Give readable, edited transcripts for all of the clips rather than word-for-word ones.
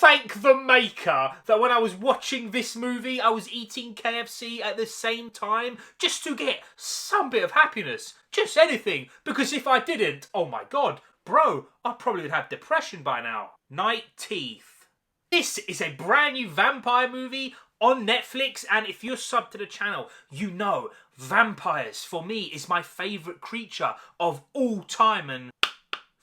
thank the maker that when I was watching this movie, I was eating KFC at the same time just to get some bit of happiness. Just anything. Because if I didn't, oh my god, bro, I probably would have depression by now. Night Teeth. This is a brand new vampire movie on Netflix, and if you're subbed to the channel, you know vampires, for me, is my favourite creature of all time, and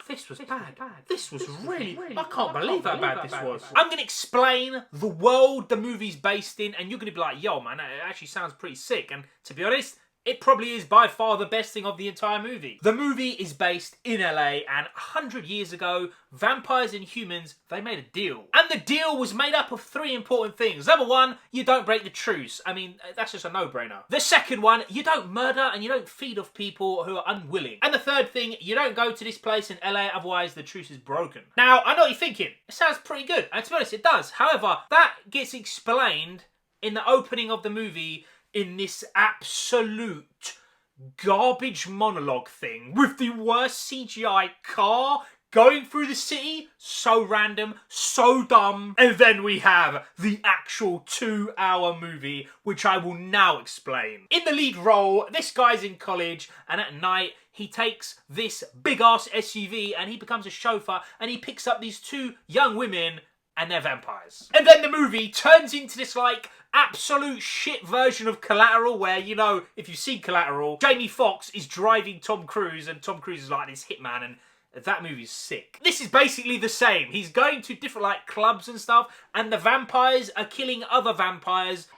this was bad. This was really... I can't believe how bad this was. I'm going to explain the world the movie's based in, and you're going to be like, yo, man, it actually sounds pretty sick, and to be honest, it probably is by far the best thing of the entire movie. The movie is based in LA, and 100 years ago, vampires and humans, they made a deal. And the deal was made up of 3 important things. Number 1, you don't break the truce. I mean, that's just a no-brainer. The second one, you don't murder and you don't feed off people who are unwilling. And the third thing, you don't go to this place in LA, otherwise the truce is broken. Now, I know what you're thinking. It sounds pretty good. And to be honest, it does. However, that gets explained in the opening of the movie in this absolute garbage monologue thing with the worst CGI car going through the city. So random, so dumb. And then we have the actual 2-hour movie, which I will now explain. In the lead role, this guy's in college, and at night he takes this big-ass SUV and he becomes a chauffeur, and he picks up these 2 young women, and they're vampires. And then the movie turns into this, like, absolute shit version of Collateral, where, you know, if you've seen Collateral, Jamie Foxx is driving Tom Cruise, and Tom Cruise is like this hitman, and that movie's sick. This is basically the same. He's going to different, like, clubs and stuff, and the vampires are killing other vampires.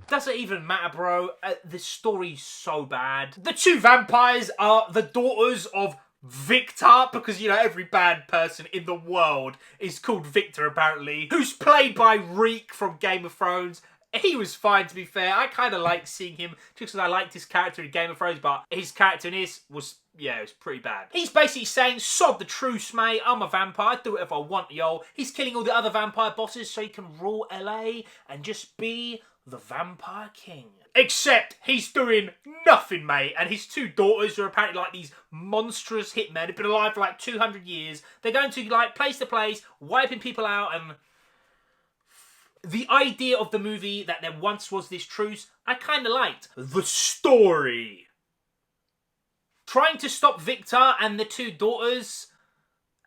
Doesn't even matter, bro. The story's so bad. The 2 vampires are the daughters of Victor, because, you know, every bad person in the world is called Victor, apparently, who's played by Reek from Game of Thrones. He was fine, to be fair. I kind of like seeing him just because I liked his character in Game of Thrones, but his character in this was, yeah, it was pretty bad. He's basically saying, sod the truce, mate. I'm a vampire. I do whatever I want, yo. He's killing all the other vampire bosses so he can rule LA and just be the vampire king. Except he's doing nothing, mate. And his 2 daughters are apparently like these monstrous hitmen who've been alive for like 200 years. They're going to like place to place, wiping people out, and the idea of the movie that there once was this truce, I kind of liked. The story. Trying to stop Victor and the 2 daughters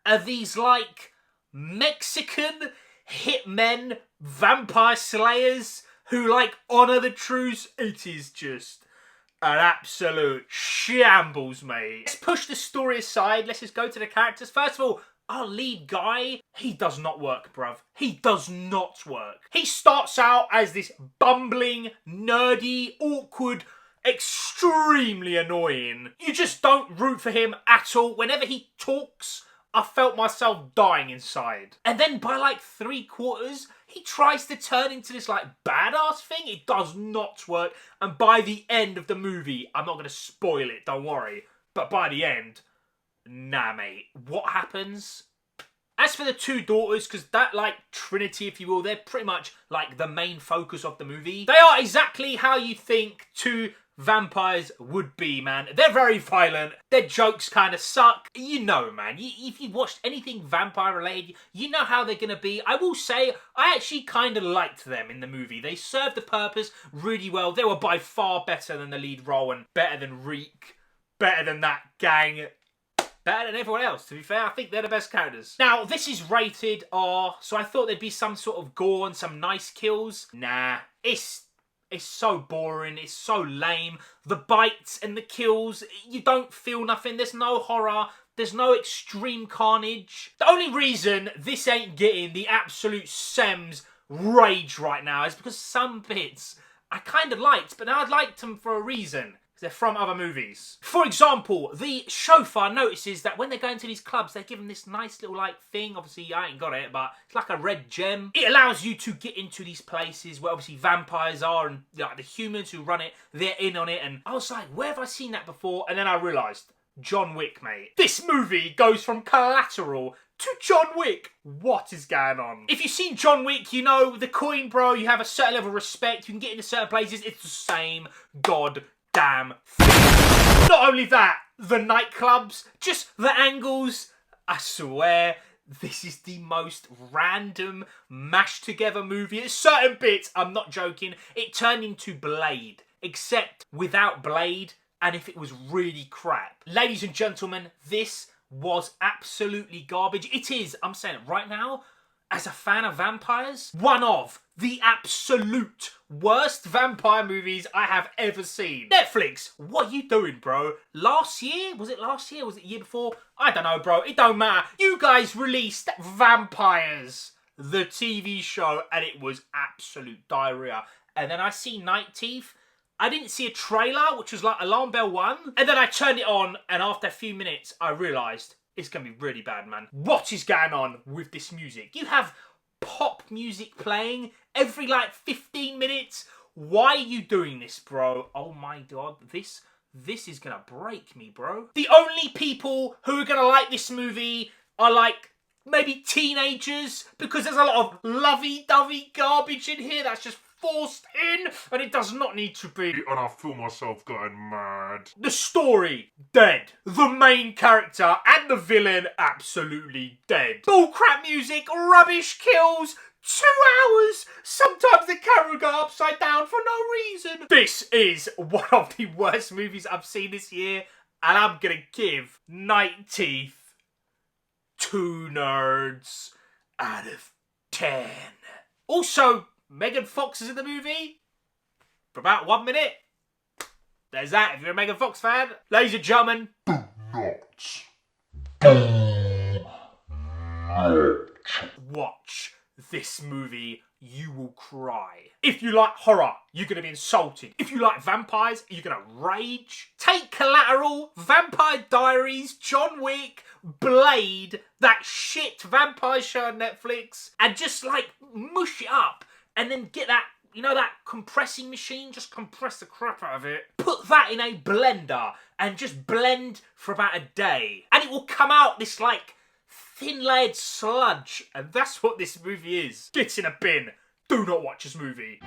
are these like Mexican hitmen, vampire slayers who like honour the truce. It is just an absolute shambles, mate. Let's push the story aside. Let's just go to the characters. First of all, our lead guy, he does not work, bruv. He does not work. He starts out as this bumbling, nerdy, awkward, extremely annoying. You just don't root for him at all. Whenever he talks, I felt myself dying inside. And then by like 3/4, he tries to turn into this like badass thing. It does not work. And by the end of the movie, I'm not going to spoil it, don't worry. But by the end, nah, mate. What happens? As for the 2 daughters, because that, like, trinity, if you will, they're pretty much, like, the main focus of the movie. They are exactly how you think 2 vampires would be, man. They're very violent. Their jokes kind of suck. You know, man. If you've watched anything vampire-related, you know how they're going to be. I will say, I actually kind of liked them in the movie. They served the purpose really well. They were by far better than the lead role, and better than Reek, better than that gang, better than everyone else. To be fair, I think they're the best characters. Now, this is rated R, so I thought there'd be some sort of gore and some nice kills. Nah, it's so boring, it's so lame. The bites and the kills, you don't feel nothing. There's no horror, there's no extreme carnage. The only reason this ain't getting the absolute Semz rage right now is because some bits I kind of liked, but now I'd liked them for a reason. They're from other movies. For example, the chauffeur notices that when they're going to these clubs, they're given this nice little, like, thing. Obviously, I ain't got it, but it's like a red gem. It allows you to get into these places where obviously vampires are, and like the humans who run it, they're in on it. And I was like, where have I seen that before? And then I realised, John Wick, mate. This movie goes from Collateral to John Wick. What is going on? If you've seen John Wick, you know the coin, bro. You have a certain level of respect. You can get into certain places. It's the same damn thing. Not only that, the nightclubs, just the angles, I swear, this is the most random, mashed together movie. At certain bits, I'm not joking, it turned into Blade. Except without Blade, and if it was really crap. Ladies and gentlemen, this was absolutely garbage. It is, I'm saying it right now, as a fan of vampires, one of the absolute worst vampire movies I have ever seen. Netflix, what are you doing, bro? Last year? Was it last year? Was it the year before? I don't know, bro. It don't matter. You guys released Vampires, the TV show, and it was absolute diarrhea. And then I see Night Teeth. I didn't see a trailer, which was like Alarm Bell 1. And then I turned it on, and after a few minutes, I realised it's going to be really bad, man. What is going on with this music? You have pop music playing every, like, 15 minutes. Why are you doing this, bro? Oh, my God. This is going to break me, bro. The only people who are going to like this movie are, like, maybe teenagers, because there's a lot of lovey-dovey garbage in here that's just forced in, and it does not need to be. And I feel myself going mad. The story, dead. The main character and the villain, absolutely dead. Bullcrap music, rubbish kills, 2 hours. Sometimes the camera go upside down for no reason. This is one of the worst movies I've seen this year, and I'm gonna give Night Teeth 2 nerds out of 10. Also, Megan Fox is in the movie for about 1 minute. There's that if you're a Megan Fox fan. Ladies and gentlemen, watch this movie. You will cry. If you like horror, you're going to be insulted. If you like vampires, you're going to rage. Take Collateral, Vampire Diaries, John Wick, Blade, that shit vampire show on Netflix, and just like mush it up. And then get that, you know, that compressing machine, just compress the crap out of it. Put that in a blender and just blend for about a day. And it will come out this, like, thin-layered sludge. And that's what this movie is. Get in a bin. Do not watch this movie.